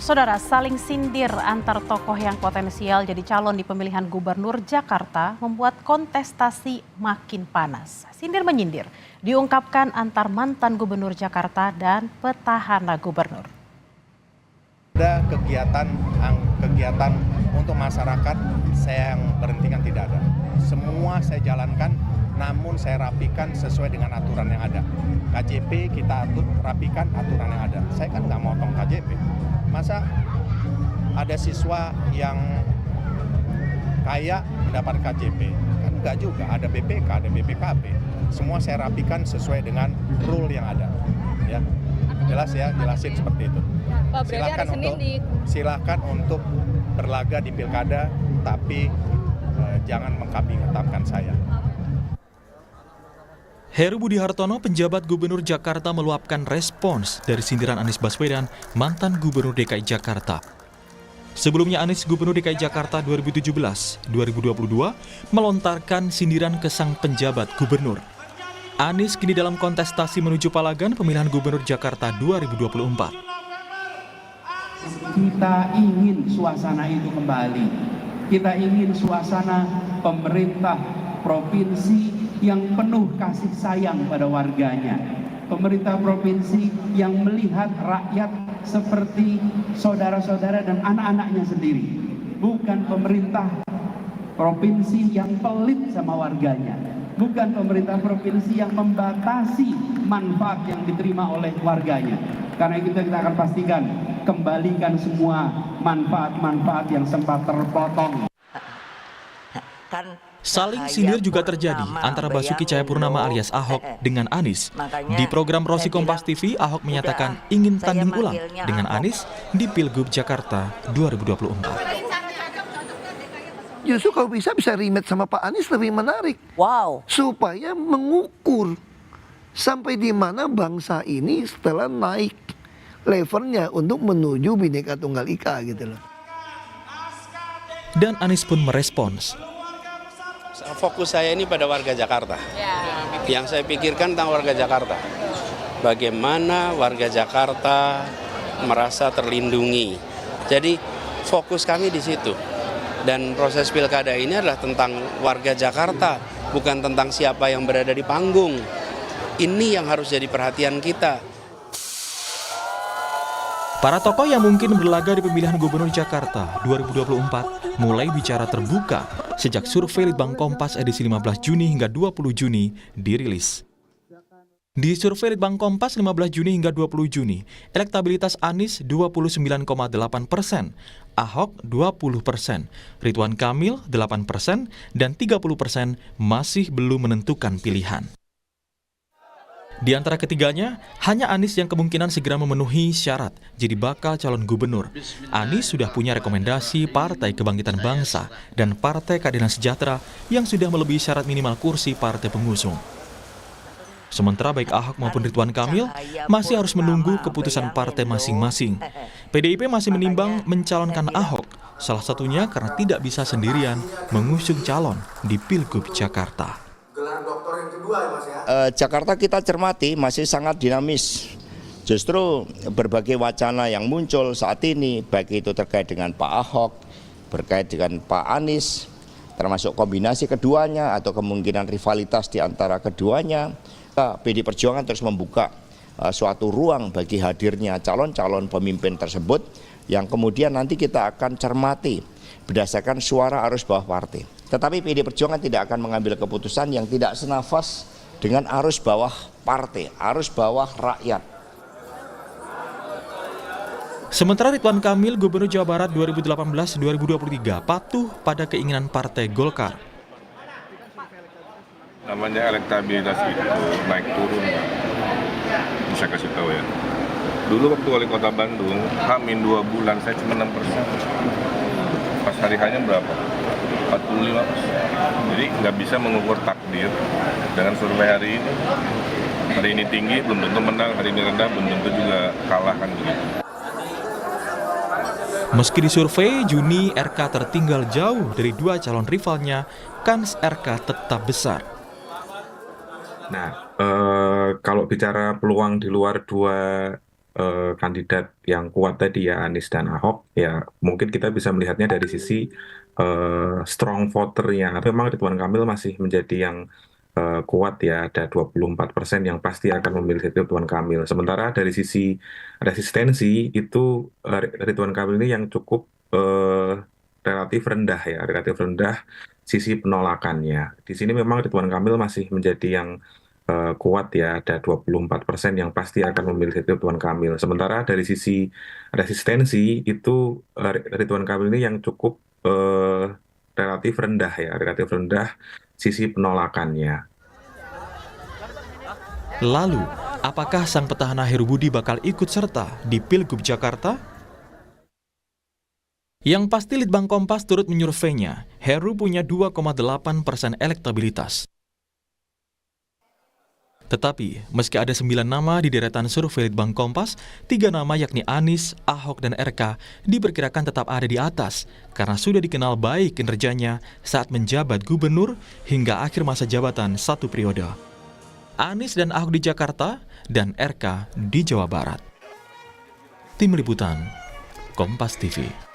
Saudara, saling sindir antar tokoh yang potensial jadi calon di pemilihan gubernur Jakarta membuat kontestasi makin panas. Sindir-menyindir diungkapkan antar mantan gubernur Jakarta dan petahana gubernur. Ada kegiatan untuk masyarakat, saya yang berhentikan tidak ada. Semua saya jalankan, namun saya rapikan sesuai dengan aturan yang ada. KJP kita rapikan aturan yang ada. Saya kan nggak motong KJP. Masa ada siswa yang kaya mendapat KJP? Kan enggak juga, ada BPK, ada BPKB. Semua saya rapikan sesuai dengan rule yang ada. Ya, jelas ya, jelasin seperti itu. Silakan untuk berlaga di pilkada, tapi jangan mengkambing hitamkan saya. Heru Budi Hartono, penjabat Gubernur Jakarta, meluapkan respons dari sindiran Anies Baswedan, mantan Gubernur DKI Jakarta. Sebelumnya Anies Gubernur DKI Jakarta 2017-2022 melontarkan sindiran ke sang penjabat gubernur. Anies kini dalam kontestasi menuju Palagan pemilihan Gubernur Jakarta 2024. Kita ingin suasana itu kembali. Kita ingin suasana pemerintah provinsi yang penuh kasih sayang pada warganya. Pemerintah provinsi yang melihat rakyat seperti saudara-saudara dan anak-anaknya sendiri. Bukan pemerintah provinsi yang pelit sama warganya. Bukan pemerintah provinsi yang membatasi manfaat yang diterima oleh warganya. Karena itu kita akan pastikan kembalikan semua manfaat-manfaat yang sempat terpotong. Saling sindir juga terjadi antara Basuki Cahayapurnama alias Ahok dengan Anies. Di program Rosi Kompas TV, Ahok menyatakan ingin tanding ulang dengan Anies di Pilgub Jakarta 2024. Justru kalau bisa rematch sama Pak Anies lebih menarik. Wow. Supaya mengukur sampai di mana bangsa ini setelah naik levelnya untuk menuju Bhinneka Tunggal Ika gitu loh. Dan Anies pun merespons. Fokus saya ini pada warga Jakarta. Yang saya pikirkan tentang warga Jakarta. Bagaimana warga Jakarta merasa terlindungi. Jadi fokus kami di situ. Dan proses pilkada ini adalah tentang warga Jakarta, bukan tentang siapa yang berada di panggung. Ini yang harus jadi perhatian kita. Para tokoh yang mungkin berlaga di pemilihan Gubernur Jakarta 2024 mulai bicara terbuka sejak survei Litbang Kompas edisi 15 Juni hingga 20 Juni dirilis. Di survei Litbang Kompas 15 Juni hingga 20 Juni, elektabilitas Anies 29,8%, Ahok 20%, Ridwan Kamil 8%, dan 30% masih belum menentukan pilihan. Di antara ketiganya, hanya Anies yang kemungkinan segera memenuhi syarat jadi bakal calon gubernur. Anies sudah punya rekomendasi Partai Kebangkitan Bangsa dan Partai Keadilan Sejahtera yang sudah melebihi syarat minimal kursi partai pengusung. Sementara baik Ahok maupun Ridwan Kamil masih harus menunggu keputusan partai masing-masing. PDIP masih menimbang mencalonkan Ahok, salah satunya karena tidak bisa sendirian mengusung calon di Pilgub Jakarta. Jakarta kita cermati masih sangat dinamis. Justru berbagai wacana yang muncul saat ini, baik itu terkait dengan Pak Ahok, terkait dengan Pak Anies, termasuk kombinasi keduanya atau kemungkinan rivalitas di antara keduanya, PD Perjuangan terus membuka suatu ruang bagi hadirnya calon-calon pemimpin tersebut yang kemudian nanti kita akan cermati berdasarkan suara arus bawah partai. Tetapi PD Perjuangan tidak akan mengambil keputusan yang tidak senafas dengan arus bawah partai, arus bawah rakyat. Sementara Ridwan Kamil, Gubernur Jawa Barat 2018-2023, patuh pada keinginan Partai Golkar. Namanya elektabilitas itu naik turun, bisa kasih tahu ya. Dulu waktu wali kota Bandung, H-2 bulan saya cuma 6%. Pas hari hanya berapa? 45%. Jadi nggak bisa mengukur takdir dengan survei hari ini. Hari ini tinggi belum tentu menang, hari ini rendah belum tentu juga kalah kan begitu. Meski disurvei, Juni RK tertinggal jauh dari dua calon rivalnya, kans RK tetap besar. Nah, kalau bicara peluang di luar dua kandidat yang kuat tadi ya, Anies dan Ahok, ya mungkin kita bisa melihatnya dari sisi strong voternya. Memang Ridwan Kamil masih menjadi yang kuat ya, ada 24% yang pasti akan memilih Ridwan Kamil. Sementara dari sisi resistensi itu Ridwan Kamil ini yang cukup relatif rendah ya, relatif rendah sisi penolakannya. Di sini memang Ridwan Kamil masih menjadi yang kuat ya, ada 24% yang pasti akan memilih Ridwan Kamil. Sementara dari sisi resistensi itu Ridwan Kamil ini yang cukup relatif rendah ya, relatif rendah sisi penolakannya. Lalu, apakah sang petahana Heru Budi bakal ikut serta di Pilgub Jakarta? Yang pasti Litbang Kompas turut menyurveinya, Heru punya 2,8% elektabilitas. Tetapi, meski ada 9 nama di deretan survei Litbang Kompas, 3 nama yakni Anies, Ahok, dan RK diperkirakan tetap ada di atas karena sudah dikenal baik kinerjanya saat menjabat gubernur hingga akhir masa jabatan 1 periode. Anies dan Ahok di Jakarta dan RK di Jawa Barat. Tim Liputan, Kompas TV.